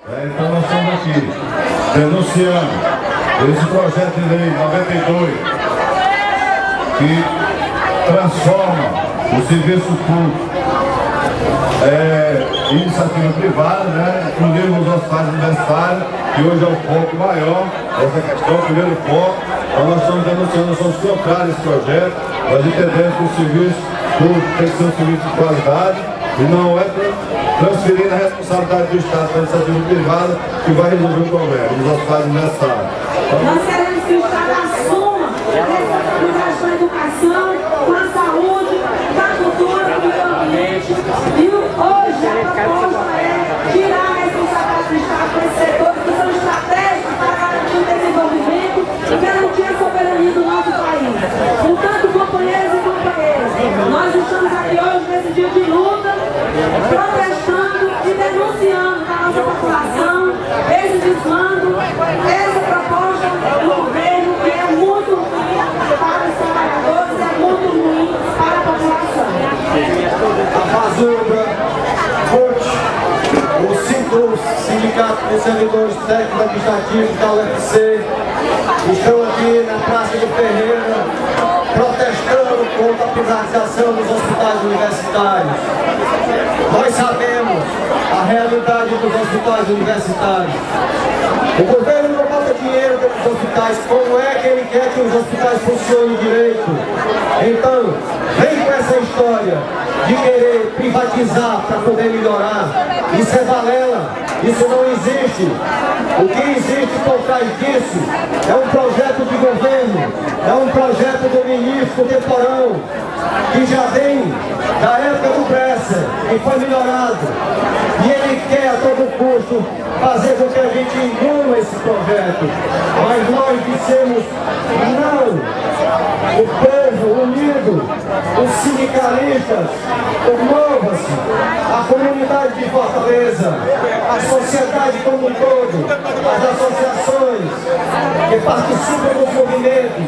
Então nós estamos aqui denunciando esse projeto de lei 92 que transforma o serviço público iniciativa privada, né? Inclusive os hospitais universitários, que hoje é o foco maior dessa questão, o primeiro foco. Então nós estamos denunciando, nós somos contrários a esse projeto. Nós entendemos que o serviço público tem que ser um serviço de qualidade e não é transferindo a responsabilidade do Estado para a iniciativa privada que vai resolver o problema nos hospitais universitários. Nós queremos que o Estado assuma a responsabilidade com a educação, com a saúde, com a cultura, com o meio ambiente. E hoje a proposta é tirar a responsabilidade do Estado para esses setores que são estratégicos para garantir o desenvolvimento e garantir a soberania do nosso país. Portanto, companheiros e companheiras, nós estamos aqui hoje nesse dia de luta, protestando e denunciando para a nossa população esse desmando, essa proposta do governo que é muito ruim para os trabalhadores, é muito ruim para a população. A Fazenda, o Sindicato dos Servidores Técnicos Administrativos da UFC estão aqui na Praça do Ferreira protestando contra a privatização dos hospitais universitários. Nós sabemos a realidade dos hospitais universitários. O governo não bota dinheiro dentro dos hospitais. Como é que ele quer que os hospitais funcionem direito? Então, vem com essa história de querer privatizar para poder melhorar. Isso é balela, isso não existe. O que existe por trás disso é um projeto de governo, é um projeto do ministro Temporão, que já vem da época do Bresser, e foi melhorado. E ele quer a todo custo fazer com que a gente engula esse projeto. Mas nós dissemos não. O povo unido, os sindicalistas, o Mova-se, a comunidade de Fortaleza, a sociedade como um todo, as associações que participam dos movimentos,